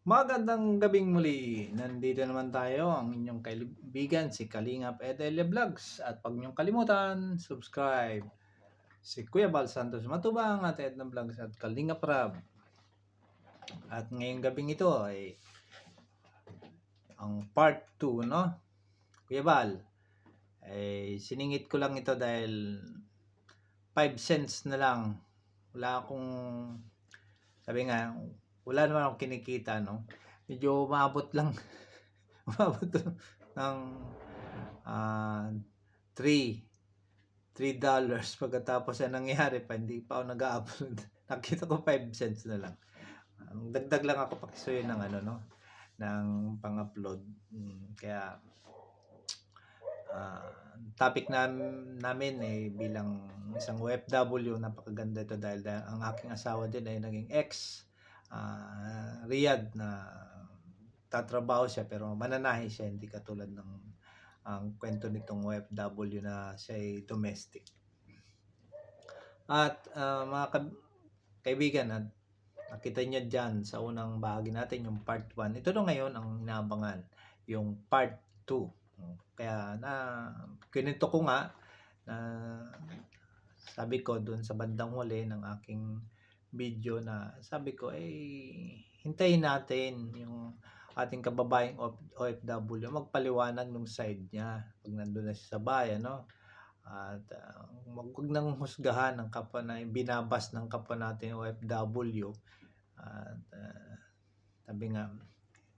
Magandang gabing muli. Nandito naman tayo, ang inyong kaibigan, si Kalingap Edelia Vlogs. At huwag niyong kalimutan, subscribe. Si Kuya Bal Santos Matubang at Edna Vlogs at Kalingap Rab. At ngayong gabing ito ay ang part 2, no? Kuya Bal, siningit ko lang ito dahil 5 cents na lang. Wala akong, sabi nga, wala naman akong kinikita, no? Medyo umabot lang. Umabot ng $3 pagkatapos ang nangyari pa, hindi pa ako nag-upload. Nakita ko 5 cents na lang. Dagdag lang ako pakisuyo ng ng pang-upload. Kaya topic namin bilang isang OFW, napakaganda ito dahil ang aking asawa din ay naging Riyadh na tatrabaho siya pero mananahi siya, hindi katulad ng ang kwento nitong OFW na siya ay domestic. At mga kaibigan, at nakita niyo dyan sa unang bahagi natin yung part 1. Ito na ngayon ang inaabangan, yung part 2. Kaya kininto ko nga na sabi ko doon sa bandang huli ng aking video na sabi ko hintayin natin yung ating kababayang OFW magpaliwanag ng side niya pag nandun na siya sa bayan, no? At huwag nang husgahan ng kapwa na binabas ng kapwa natin OFW. At sabi nga,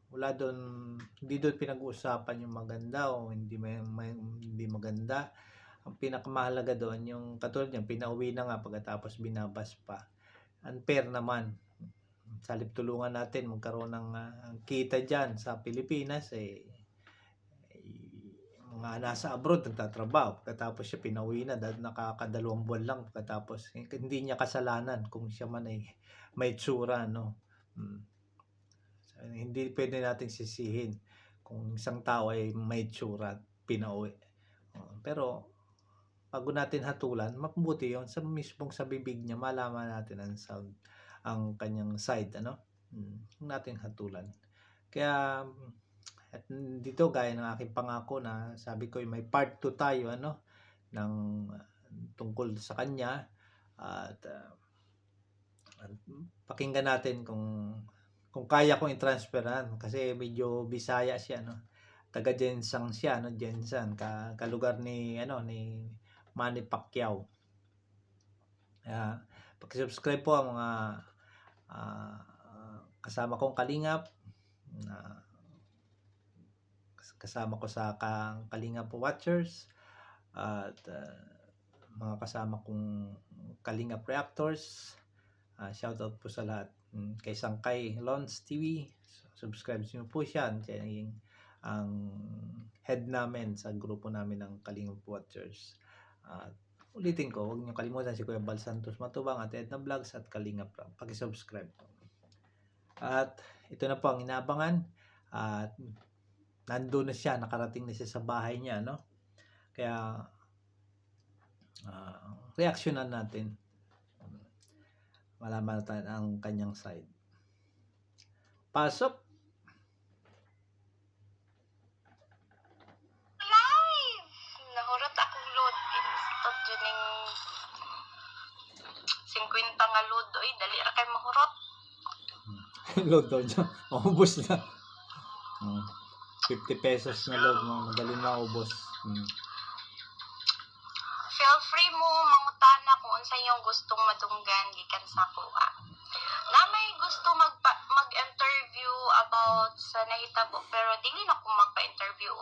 wala doon, hindi doon pinag-uusapan yung maganda o hindi hindi maganda. Ang pinakamahalaga doon yung katulad yung pinauwi na nga pagkatapos binabas pa. Unfair naman. Salip tulungan natin magkaroon ng kita dyan sa Pilipinas, mga nasa abroad nagtatrabaho pagkatapos siya pinauwi na dahil nakakadalawang buwan lang pagkatapos hindi niya kasalanan kung siya man ay may tsura, no? So, hindi pwede natin sisihin kung isang tao ay may tsura at pinauwi. Pero bago natin hatulan, mabuti yun sa mismong sa bibig niya malaman natin ang kanyang side, kung natin hatulan. Kaya at dito gaya ng aking pangako na sabi ko may part 2 tayo ng tungkol sa kanya at pakinggan natin kung kaya kong i-transferan kasi medyo Bisaya siya, taga Jensan siya, Jensan kalugar ni ni Manny Pacquiao. Paki-subscribe po ang mga kasama kong kalingap na kasama ko sa Kalingap Watchers at mga kasama kong Kalingap Reactors. Shoutout po sa lahat. Kay Sangkay Lons TV, subscribe niyo po siya. Siya ang head namin sa grupo namin ng Kalingap Watchers. At ulitin ko, huwag niyo kalimutan si Kuya Bal Santos Matubang at Edna Vlogs at Kalingap Rab. Paki-subscribe po. At ito na po ang inaabangan. At nandun na siya, nakarating na siya sa bahay niya, Kaya reaksyonan natin. Malaman natin ang kanyang side. Pasok! Live! Nahurot akong load. Inistot dyan yung 50 nga load. Oy, dali ra kay mahurot. Load daw dyan. Maubos na. 50 pesos na load mo. Madaling maubos. Feel free mo mangutana kung unsa yung gustong madunggan gikan sa kuha. Na may gusto mag-interview about sa nahitabo pero dili na ko magpa-interview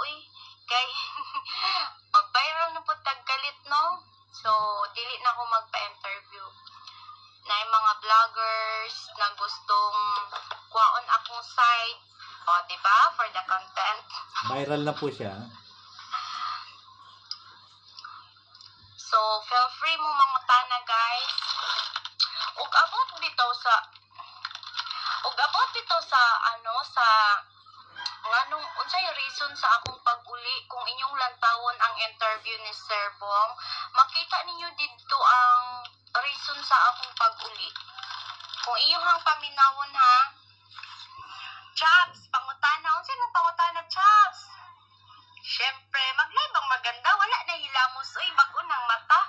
kay mag-viral na po tagkalit, no? So dili na ko magpa-interview. Na yung mga vloggers na gustong kuhaon akong side, diba? For the content. Viral na po siya. So, feel free mo mangutana, guys. Ug abot bitaw sa nganong unsay reason sa akong pag-uli kung inyong lantawon ang interview ni Sir Bong, makita ninyo dito ang reason sa akong pag-uli. Kung iyong paminawon ha, Chaps, pangutana. Unsay mo pangutana, Chaps? Siyempre, maglaybang maganda. Wala na hilamos. Uy, bago ng mata.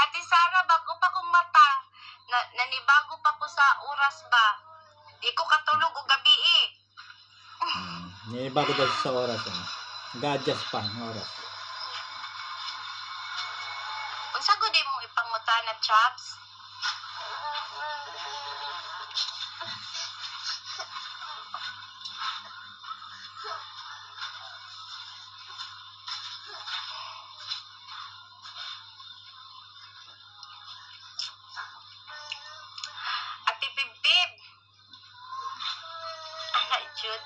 Ate Sara, bago pa kong mata. Nanibago pa ko sa oras ba? Di ko katulog o gabi eh. Bago daw sa oras. Nag-adjust pa ang oras. Unsa gud mo ipangutana, Chaps? Ate Bibib. Ana, Jud.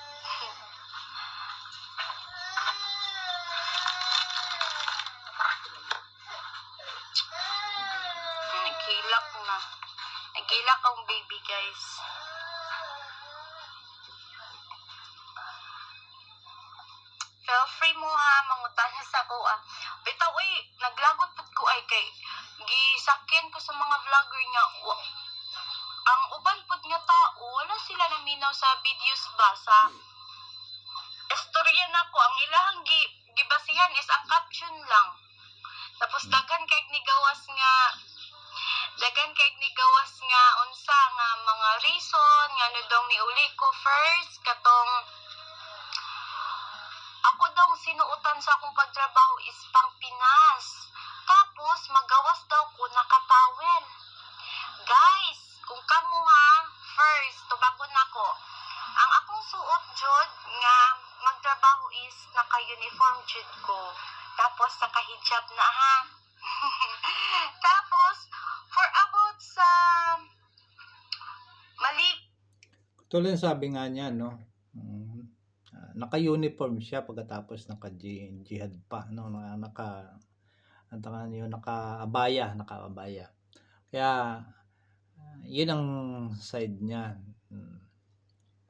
Nagilak na. Nagilak ang baby, guys. Feel free mo ha, mangutana sa ko ah. Bitaw ay, naglagot pud ko ay kay gisakyan ko sa mga vlogger niya. Ang uban pud nga tao, wala sila naminaw sa videos ba sa istorya nako. Ang ilahang gibasihan is ang caption lang. Tapos dagan kay ni gawas nga unsa nga mga reason nga nudong ni uli ko first katong ako daw sinuotan sa akong pagtrabaho is pang Pinas. Tapos magawas daw ko nakatawel. Guys, kung kamo ha, first tubagon nako. Ang akong suot jud nga magtrabaho is naka-uniform jud ko. Tapos naka-hijab na ha. Tapos for about sa mali. Tulad sabi nga niya, no? Naka-uniform siya pagkatapos naka-jihad pa, no? Naka-abaya. Kaya, yun ang side niya.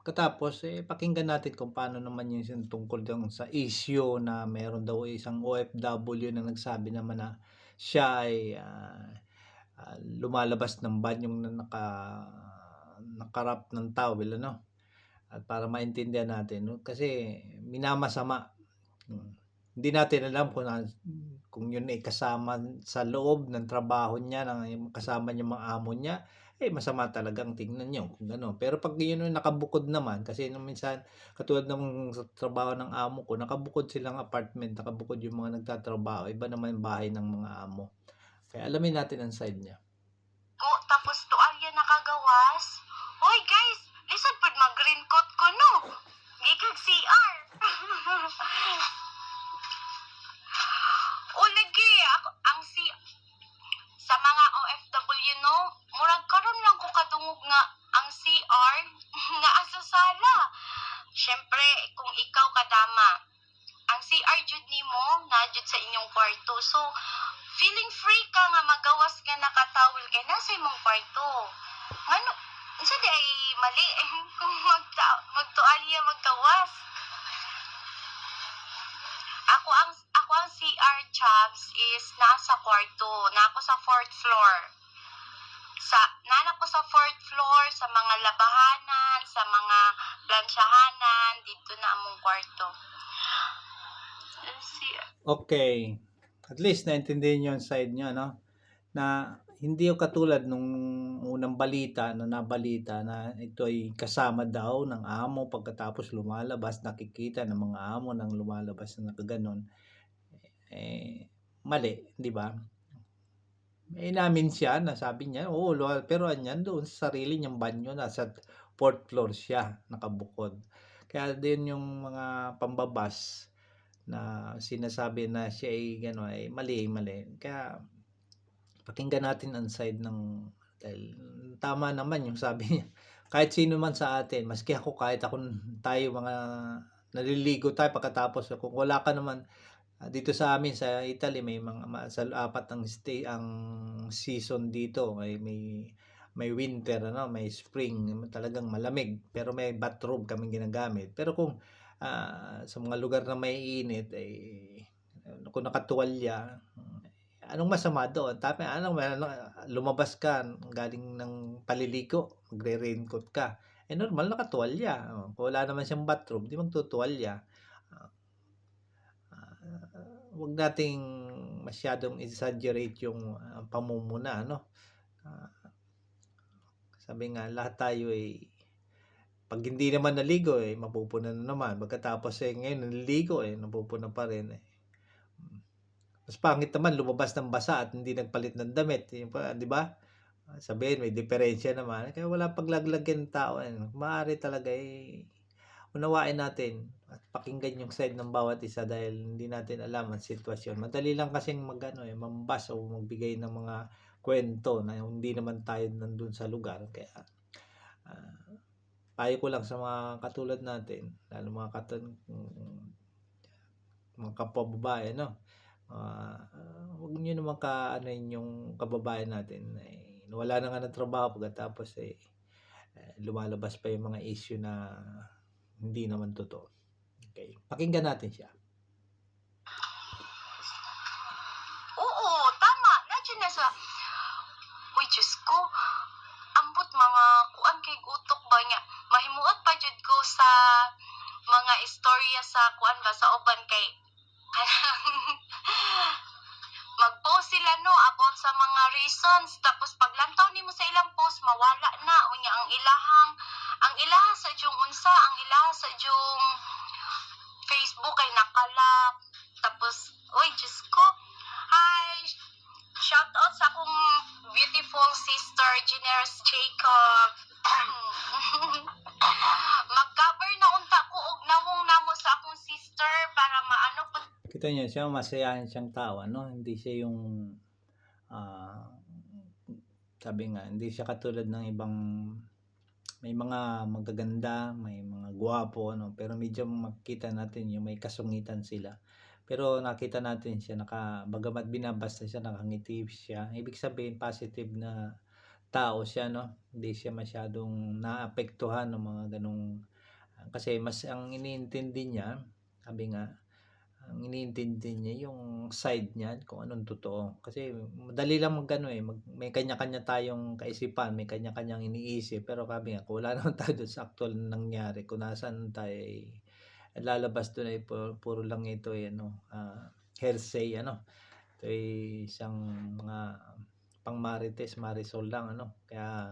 Katapos, pakinggan natin kung paano naman yung tungkol dyan sa issue na meron daw isang OFW na nagsabi naman na siya ay lumalabas ng banyong na nakarap ng towel, ano? At para maintindihan natin, no? Kasi minamasama. Hindi natin alam kung yun ay kasama sa loob ng trabaho niya, kasama niya mga amo niya, masama talagang tingnan niyo kung gano'n. Pero pag yun yung nakabukod naman, kasi nung minsan, katulad ng trabaho ng amo ko, nakabukod silang apartment, nakabukod yung mga nagtatrabaho, iba naman yung bahay ng mga amo. Kaya alamin natin ang side niya. Tapos tualya nakagawas. Hoy guys, lisod pud mag-green coat ko no. Gikag CR. Lagi ako ang sa mga OFW no, murag karon lang ko kadungog nga ang CR nga asa sala. Syempre kung ikaw kadama, ang CR jud nimo na jud sa inyong kwarto. So feeling free ka nga magawas ka nakatawel kay nasa imong kwarto. Ngano unsa di ay mali kung magtualya maggawas. Ako ang CR Chaps is nasa kwarto. Na ako sa 4th floor. Nana ko sa 4th floor, sa mga labahanan, sa mga plansyahanan, dito na among kwarto. Okay. At least naintindihan niyo yung side niyo, no? Na hindi yung katulad nung unang balita na nabalita na ito ay kasama daw ng amo pagkatapos lumalabas, nakikita ng mga amo nang lumalabas na nakaganon. Mali, di ba? Namin siya na sabi niya, pero anyan doon sa sarili niyang banyo, nasa 4th floor siya, nakabukod. Kaya din yung mga pambabas na sinasabi na siya ay gano'n ay mali. Kaya pakinggan natin ang side ng dahil tama naman yung sabi niya. Kahit sino man sa atin, maski ako, tayo mga naliligo tayo pagkatapos kung wala ka naman dito sa amin sa Italy may mga sa 4 ang season dito, may winter, may spring, talagang malamig, pero may bathrobe kaming ginagamit. Pero kung sa mga lugar na may init kung nakatuwalya, anong masama doon? Lumabas ka galing ng paliligo, magre-raincoat ka, normal nakatuwalya, kung wala naman siyang bathroom, 'di magtutuwalya. Ah, 'Wag nating masyadong exaggerate yung, pamumuna ano. Ah, Sabi nga lahat tayo ay 'pag hindi naman naligo, mapupuna na naman, pagkatapos, ngayon naliligo, napupuna pa rin, Hmm. Mas pangit naman lumabas ng basa at hindi nagpalit ng damit, yun pa 'di ba? Sabihin may diferensya naman, kaya wala paglaglagan ng tao, maaari talaga, unawain natin at pakinggan yung side ng bawat isa dahil hindi natin alam ang sitwasyon. Madali lang kasing mag-ano, mambas o magbigay ng mga kuwento na hindi naman tayo nandun sa lugar. Kaya, ah, payo ko lang sa mga katulad natin, lalo mga kapwa babae 'no, 'wag niyo naman ka-anuhin yung kababayan natin, wala na nga ng trabaho pagkatapos, lumalabas pa yung mga issue na hindi naman totoo. Okey, pakinggan natin siya. Oo, tama. Nandiyan na sa, uy, Diyos ko, ambot mga kuan kay utok ba niya. Mahimuot pa jud ko sa mga istorya sa kuan ba sa uban kay mag-post sila no about sa mga reasons tapos paglantaw nimo sa ilang post mawala na unya ang ilaha sa jung unsa ang ilaha sa jung Facebook ay nakalak tapos oy Diyos ko hi shout out sa akong beautiful sister Generous Jacob mag-cover na unta ko og nawong namo sa akong sister para maano po. Kita niyo siya masayahin siyang tao ano, hindi siya yung, sabi nga hindi siya katulad ng ibang may mga magaganda, may mga gwapo ano, pero medyo makikita natin yung may kasungitan sila. Pero nakita natin siya bagamat binabasta siya nakangiti siya, ibig sabihin positive na tao siya 'no, hindi siya masyadong naapektuhan ng mga gano'ng kasi mas ang iniintindi niya, sabi nga ang iniintindi niya yung side niya kung anong totoo. Kasi madali lang mag-ano, may kanya-kanya tayong kaisipan, may kanya-kanyang iniisip. Pero sabi nga, kung wala naman tayo dun sa aktuwal na nangyari, kung nasaan tayo, lalabas dun ay puro lang ito hearsay ano. Ito ay isang mga pang-marites, marisol lang ano. Kaya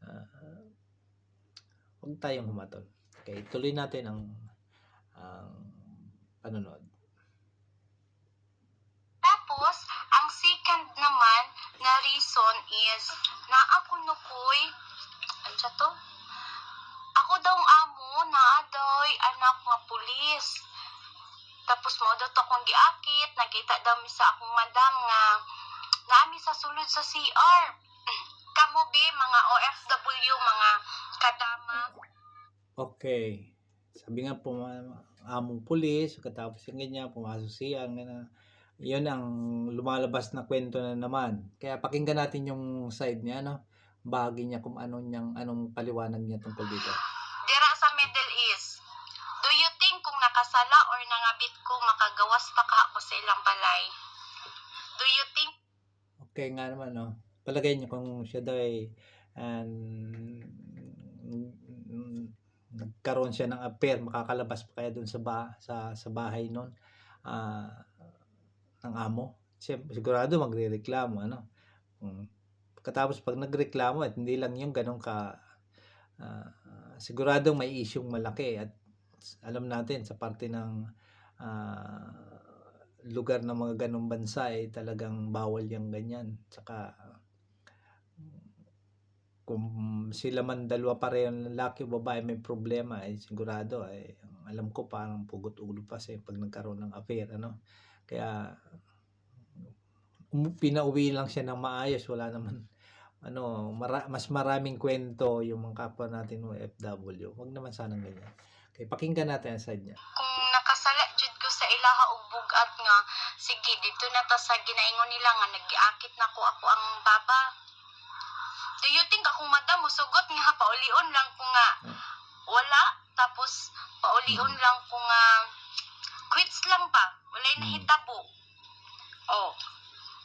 ah, huwag tayong humatol. Okay, tuloy natin ang panonood. Tapos, ang second naman na reason is na ako nukoy, ano siya to? Ako daw ang amo na adoy anak nga pulis. Tapos mo daw to akong giakit, nakita daw mi sa akong madam nga naami sa sulod sa CR. Kamo be mga OFW, mga kadama. Okay. Sabi nga among pulis, pagkatapos yung ganyan, pumasok siya, gano'n. Yun ang lumalabas na kwento na naman. Kaya pakinggan natin yung side niya, no? Bahagi niya kung anong paliwanag niya tungkol dito. Dira sa Middle East, do you think kung nakasala or nangabit ko, makagawas pa ka ako sa ilang balay? Do you think? Okay nga naman, no? Palagay niyo kung siya daw ay nagkaroon siya ng affair, makakalabas pa kaya doon sa bahay noon ng amo? Siyempre, sigurado magrereklamo, ano? Pagkatapos pag nagreklamo at hindi lang yung ganun siguradong may isyung malaki at alam natin sa parte ng lugar ng mga ganong bansa talagang bawal yung ganyan. Tsaka kung sila man dalawa parehong lalaki o babae may problema sigurado alam ko parang pugot ulo pa pag nagkaroon ng affair ano. Kaya pinauwi lang siya ng maayos, wala naman mas maraming kwento yung mga kapwa natin OFW. Wag naman sanang ganyan. Okay, pakinggan natin ang side niya. Kung nakasala jud ko sa ilaha og bugat nga, sige dito na ta sa ginaingon nila nga nagiakit na ako ang baba. Do you think akong madam musugot nga paulion lang ko nga wala tapos paulion lang ko nga quits lang ba? Walay nahitabo. Oh.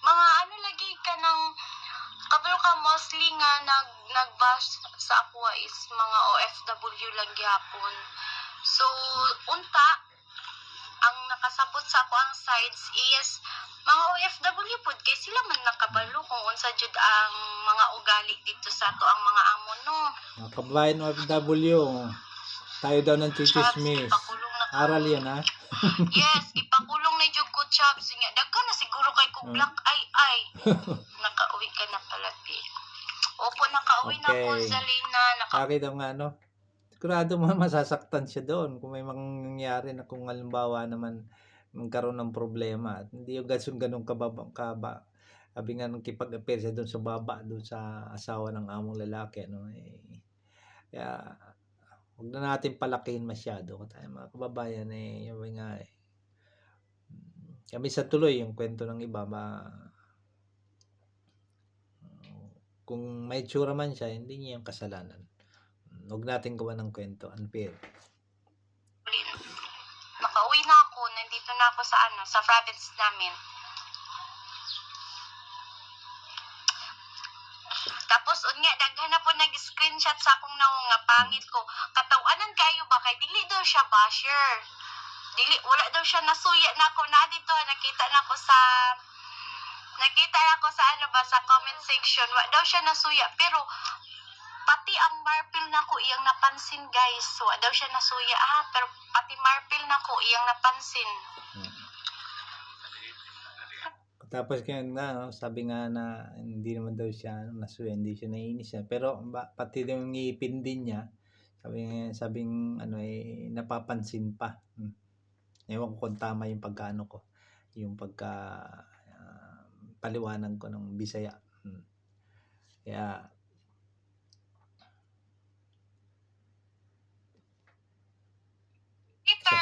Mga ano lagi ka ng Kabalo ka mostly nga nag-bash sa ako is mga OFW lang gyapon. So unta ang nakasabot sa ako ang sides is mga OFW pod kay sila man nakabalo kung unsa jud ang mga ugali dito sa ato ang mga amo no. Mga kababayan OFW, tayo daw ng Chubs, chichismis. ipakulong na ko. Aral yan, ha? Yes, ipakulong na jud ko Chubs. Nga dagka na siguro kay ko black ay. Nakauwi ka na pala, Pi. Opo, nakauwi na ko, Okay. Zalina. Bakit ang ano? Sigurado mo masasaktan siya doon kung may mangyayari na kung halimbawa naman magkaroon ng problema. At hindi yung ganun kaba. Sabi nga nung kipag-appear siya doon sa baba, doon sa asawa ng among lalaki. Ano, kaya huwag na natin palakihin masyado. Tayo mga kababayan, yung nga kami sa tuloy, yung kwento ng iba, kung may tsura man siya, hindi niya yung kasalanan. Huwag natin gawa ng kwento, unfair. Nakauwi na ako, nandito na ako sa province namin. Tapos unya daghan na po nag-screenshot sa akong naong nga pangit ko. Katawanan kayo ba kay dili daw siya basher. Wala daw siya nasuya na ako na dito nakita na ko sa sa comment section. Wala daw siya nasuya pero pati ang marpil na ko iyang napansin guys. Wala daw siya nasuya pero pati marpil na ko iyang napansin. Tapos kaya na, sabi nga na hindi naman daw siya nasuya, hindi siya naiinis siya. Pero pati daw yung ngipin din niya, sabing napapansin pa. Ewan ko kung tama yung pagkaano ko, yung paliwanag ko ng Bisaya. Kaya Peter,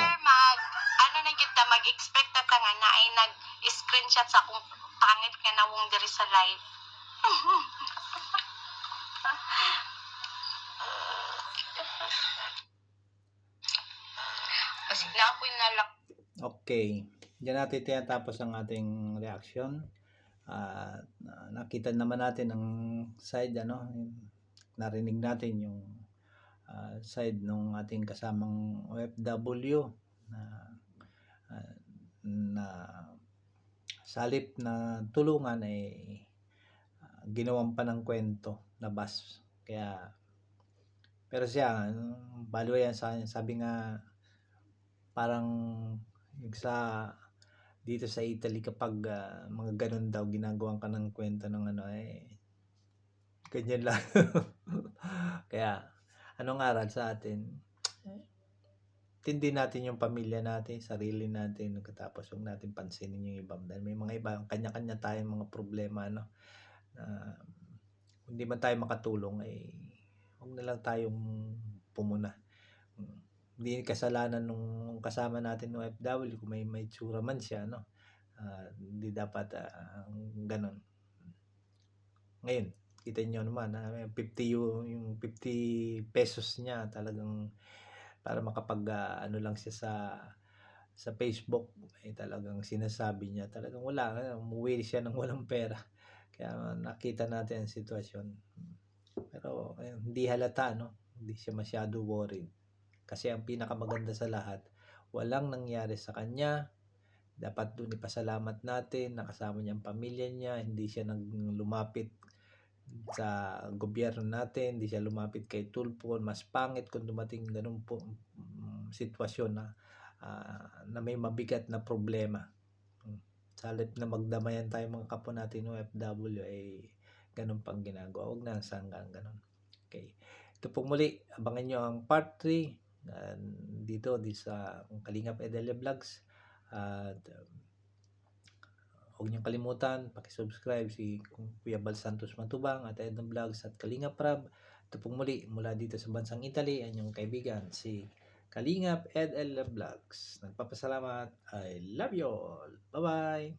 mag-expect na nga na ay nag-screenshot sa akong pangit nga nawong diri sa live. Kasi na ako nalak. okay. Diyan natin tinatapos ang ating reaction. Nakita naman natin ang side, narinig natin yung side ng ating kasamang OFW na salip na tulungan ginawan pa ng kwento na bas. Pero siya, balo yan sa akin. Sabi nga, parang dito sa Italy kapag mga ganun daw ginagawan ka ng kwento ng ganyan lang. Kaya anong aral sa atin? Tindi natin yung pamilya natin, sarili natin, tapos huwag natin pansinin yung iba dahil may mga iba, kanya-kanya tayong mga problema kung hindi man tayo makatulong huwag na lang tayong pumuna. Hindi kasalanan nung kasama natin ng OFW kung may tsura man siya, hindi dapat ganun. Ngayon, kita nyo naman, 50 pesos niya talagang para makapag lang siya sa Facebook, talagang sinasabi niya, talagang wala, umuwi siya ng walang pera. Kaya nakita natin ang sitwasyon. Pero hindi halata, hindi siya masyado worried. Kasi ang pinakamaganda sa lahat, walang nangyari sa kanya. Dapat doon ipasalamat natin, nakasama niya ang pamilya niya, hindi siya lumapit sa gobyerno natin, hindi siya lumapit kay Tulfo. Mas pangit kung dumating ganun po sitwasyon na may mabigat na problema. Sa halip na magdamayan tayo mga kapwa natin OFW ganun pang ginagawa. Huwag na hanggang ganun. Okay. Ito po muli, abangan nyo ang part 3 dito sa Kalingap Edelia Vlogs. At huwag niyong kalimutan, pakisubscribe si Kuya Bal Santos Matubang at Edna Vlogs at Kalingap Rab. Ito pong muli mula dito sa bansang Italy, ang inyong kaibigan si Kalingap Edelia Vlogs. Nagpapasalamat. I love you all. Bye-bye.